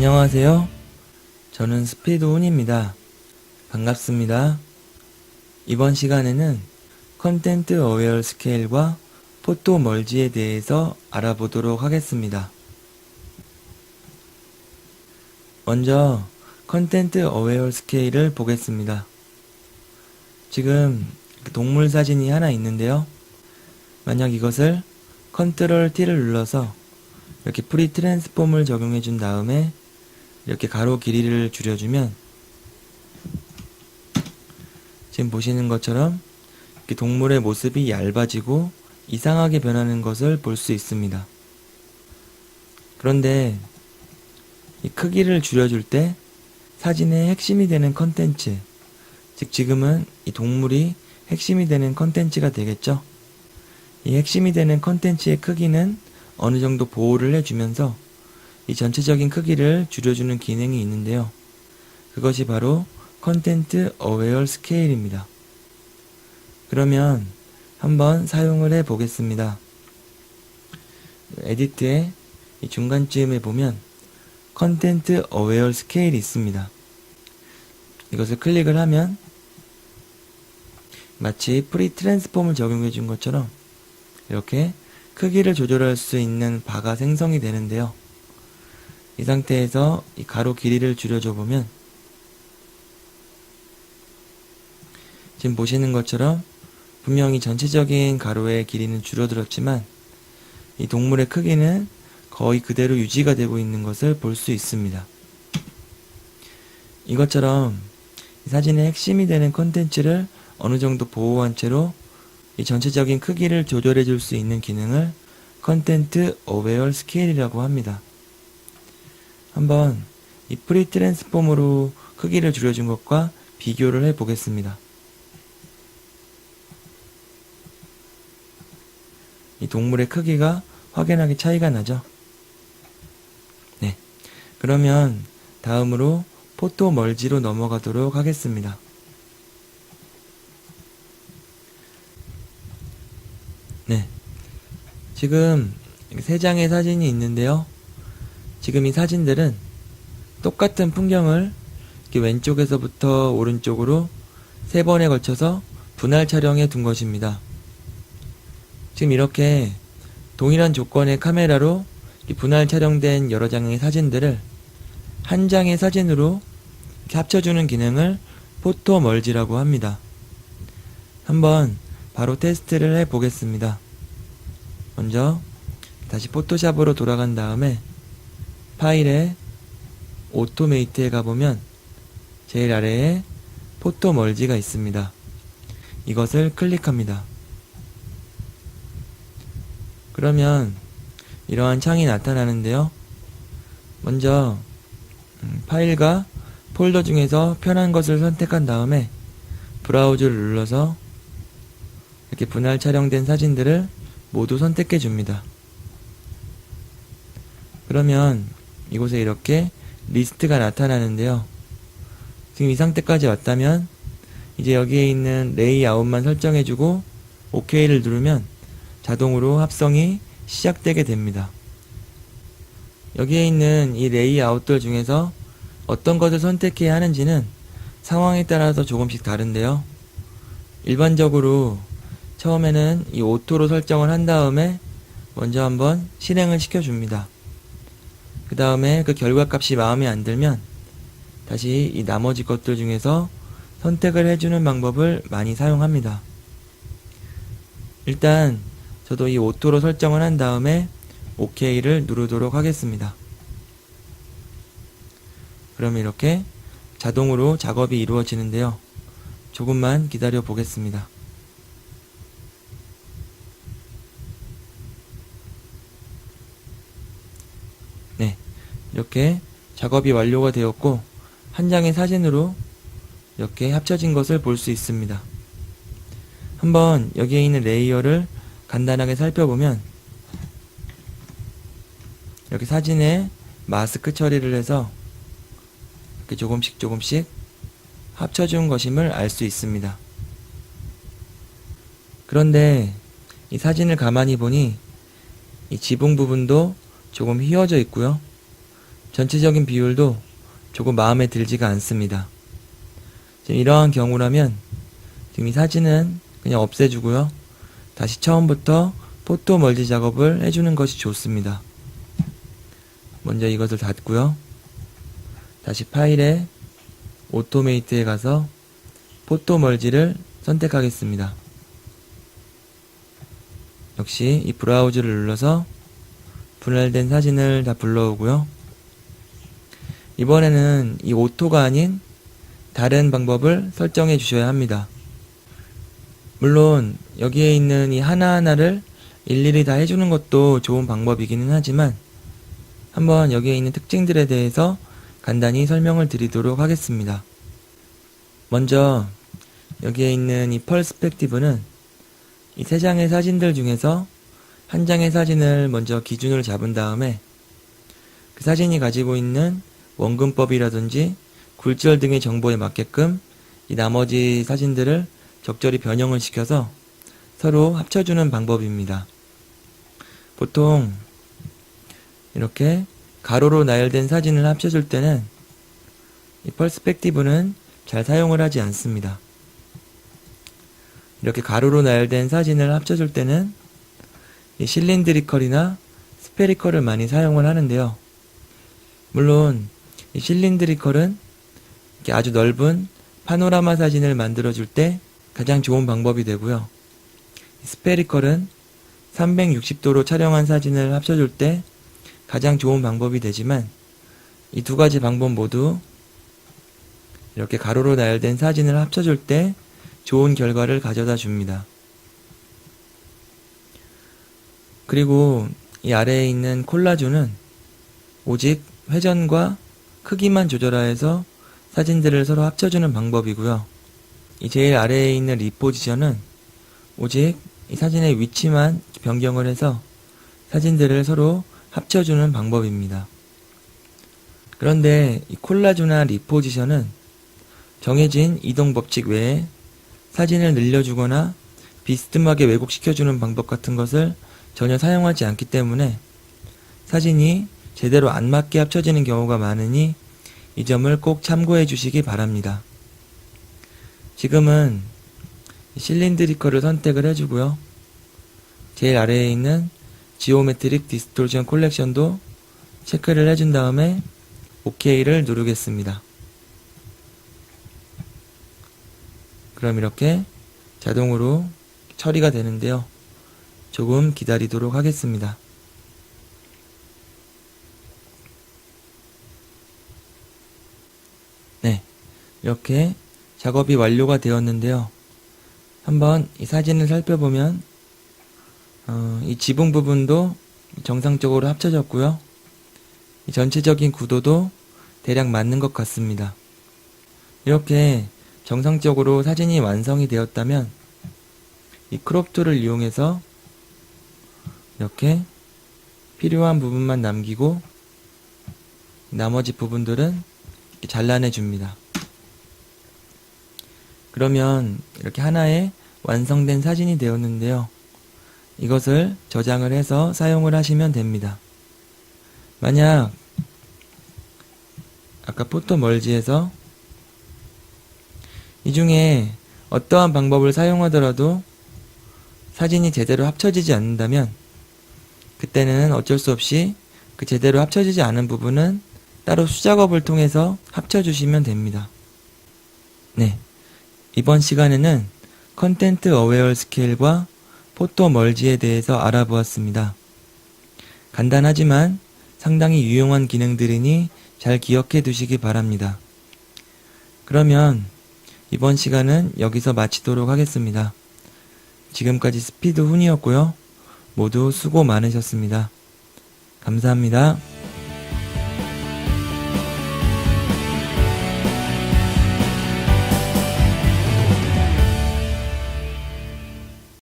안녕하세요. 저는 스피드훈입니다. 반갑습니다. 이번 시간에는 컨텐트 어웨어 스케일과 포토 멀지에 대해서 알아보도록 하겠습니다. 먼저 컨텐트 어웨어 스케일을 보겠습니다. 지금 동물 사진이 하나 있는데요. 만약 이것을 컨트롤 T를 눌러서 이렇게 프리 트랜스폼을 적용해 준 다음에 이렇게 가로 길이를 줄여주면 지금 보시는 것처럼 이렇게 동물의 모습이 얇아지고 이상하게 변하는 것을 볼 수 있습니다. 그런데 이 크기를 줄여줄 때 사진의 핵심이 되는 컨텐츠, 즉 지금은 이 동물이 핵심이 되는 컨텐츠가 되겠죠. 이 핵심이 되는 컨텐츠의 크기는 어느 정도 보호를 해주면서 이 전체적인 크기를 줄여주는 기능이 있는데요. 그것이 바로 컨텐트 어웨어 스케일입니다. 그러면 한번 사용을 해 보겠습니다. 에디트의 이 중간쯤에 보면 컨텐트 어웨어 스케일이 있습니다. 이것을 클릭을 하면 마치 프리 트랜스폼을 적용해 준 것처럼 이렇게 크기를 조절할 수 있는 바가 생성이 되는데요. 이 상태에서 이 가로 길이를 줄여줘 보면 지금 보시는 것처럼 분명히 전체적인 가로의 길이는 줄어들었지만 이 동물의 크기는 거의 그대로 유지가 되고 있는 것을 볼 수 있습니다. 이것처럼 이 사진의 핵심이 되는 콘텐츠를 어느 정도 보호한 채로 이 전체적인 크기를 조절해 줄 수 있는 기능을 컨텐트 어웨어 스케일이라고 합니다. 한번 이 프리 트랜스폼으로 크기를 줄여준 것과 비교를 해 보겠습니다. 이 동물의 크기가 확연하게 차이가 나죠? 네. 그러면 다음으로 포토 멀지로 넘어가도록 하겠습니다. 네. 지금 세 장의 사진이 있는데요. 지금 이 사진들은 똑같은 풍경을 이렇게 왼쪽에서부터 오른쪽으로 3번에 걸쳐서 분할 촬영해 둔 것입니다. 지금 이렇게 동일한 조건의 카메라로 분할 촬영된 여러 장의 사진들을 한 장의 사진으로 이렇게 합쳐주는 기능을 포토 멀지라고 합니다. 한번 바로 테스트를 해 보겠습니다. 먼저 다시 포토샵으로 돌아간 다음에 파일에 오토메이트에 가보면 제일 아래에 포토 멀지가 있습니다. 이것을 클릭합니다. 그러면 이러한 창이 나타나는데요. 먼저 파일과 폴더 중에서 편한 것을 선택한 다음에 브라우저를 눌러서 이렇게 분할 촬영된 사진들을 모두 선택해 줍니다. 그러면 이곳에 이렇게 리스트가 나타나는데요. 지금 이 상태까지 왔다면 이제 여기에 있는 레이아웃만 설정해주고 OK를 누르면 자동으로 합성이 시작되게 됩니다. 여기에 있는 이 레이아웃들 중에서 어떤 것을 선택해야 하는지는 상황에 따라서 조금씩 다른데요. 일반적으로 처음에는 이 오토로 설정을 한 다음에 먼저 한번 실행을 시켜줍니다. 그 다음에 그 결과값이 마음에 안 들면 다시 이 나머지 것들 중에서 선택을 해주는 방법을 많이 사용합니다. 일단 저도 이 오토로 설정을 한 다음에 OK를 누르도록 하겠습니다. 그러면 이렇게 자동으로 작업이 이루어지는데요. 조금만 기다려 보겠습니다. 네, 이렇게 작업이 완료가 되었고 한 장의 사진으로 이렇게 합쳐진 것을 볼 수 있습니다. 한번 여기에 있는 레이어를 간단하게 살펴보면 이렇게 사진에 마스크 처리를 해서 이렇게 조금씩 합쳐준 것임을 알 수 있습니다. 그런데 이 사진을 가만히 보니 이 지붕 부분도 조금 휘어져 있고요. 전체적인 비율도 조금 마음에 들지가 않습니다. 지금 이러한 경우라면 지금 이 사진은 그냥 없애주고요. 다시 처음부터 포토 멀지 작업을 해주는 것이 좋습니다. 먼저 이것을 닫고요. 다시 파일에 오토메이트에 가서 포토 멀지를 선택하겠습니다. 역시 이 브라우즈를 눌러서 분할된 사진을 다 불러오고요. 이번에는 이 오토가 아닌 다른 방법을 설정해 주셔야 합니다. 물론 여기에 있는 이 하나하나를 일일이 다 해주는 것도 좋은 방법이기는 하지만 한번 여기에 있는 특징들에 대해서 간단히 설명을 드리도록 하겠습니다. 먼저 여기에 있는 이 펄스펙티브는 이 세 장의 사진들 중에서 한 장의 사진을 먼저 기준을 잡은 다음에 그 사진이 가지고 있는 원근법이라든지 굴절 등의 정보에 맞게끔 이 나머지 사진들을 적절히 변형을 시켜서 서로 합쳐주는 방법입니다. 보통 이렇게 가로로 나열된 사진을 합쳐줄 때는 이 펄스펙티브는 잘 사용을 하지 않습니다. 이렇게 가로로 나열된 사진을 합쳐줄 때는 이 실린드리컬이나 스페리컬을 많이 사용을 하는데요. 물론 이 실린드리컬은 이렇게 아주 넓은 파노라마 사진을 만들어줄 때 가장 좋은 방법이 되고요. 스페리컬은 360도로 촬영한 사진을 합쳐줄 때 가장 좋은 방법이 되지만 이 두 가지 방법 모두 이렇게 가로로 나열된 사진을 합쳐줄 때 좋은 결과를 가져다 줍니다. 그리고 이 아래에 있는 콜라주는 오직 회전과 크기만 조절하여서 사진들을 서로 합쳐주는 방법이고요. 이 제일 아래에 있는 리포지션은 오직 이 사진의 위치만 변경을 해서 사진들을 서로 합쳐주는 방법입니다. 그런데 이 콜라주나 리포지션은 정해진 이동 법칙 외에 사진을 늘려주거나 비스듬하게 왜곡시켜주는 방법 같은 것을 전혀 사용하지 않기 때문에 사진이 제대로 안 맞게 합쳐지는 경우가 많으니 이 점을 꼭 참고해 주시기 바랍니다. 지금은 실린드리컬을 선택을 해주고요. 제일 아래에 있는 지오메트릭 디스토션 콜렉션도 체크를 해준 다음에 OK를 누르겠습니다. 그럼 이렇게 자동으로 처리가 되는데요. 조금 기다리도록 하겠습니다. 네, 이렇게 작업이 완료가 되었는데요. 한번 이 사진을 살펴보면 이 지붕 부분도 정상적으로 합쳐졌고요. 이 전체적인 구도도 대략 맞는 것 같습니다. 이렇게 정상적으로 사진이 완성이 되었다면 이 크롭 툴을 이용해서 이렇게 필요한 부분만 남기고 나머지 부분들은 이렇게 잘라내 줍니다. 그러면 이렇게 하나의 완성된 사진이 되었는데요. 이것을 저장을 해서 사용을 하시면 됩니다. 만약 아까 포토 멀지에서 이 중에 어떠한 방법을 사용하더라도 사진이 제대로 합쳐지지 않는다면 그때는 어쩔 수 없이 그 제대로 합쳐지지 않은 부분은 따로 수작업을 통해서 합쳐주시면 됩니다. 네, 이번 시간에는 컨텐트 어웨어 스케일과 포토 멀지에 대해서 알아보았습니다. 간단하지만 상당히 유용한 기능들이니 잘 기억해 두시기 바랍니다. 그러면 이번 시간은 여기서 마치도록 하겠습니다. 지금까지 스피드 훈이었고요. 모두 수고 많으셨습니다. 감사합니다.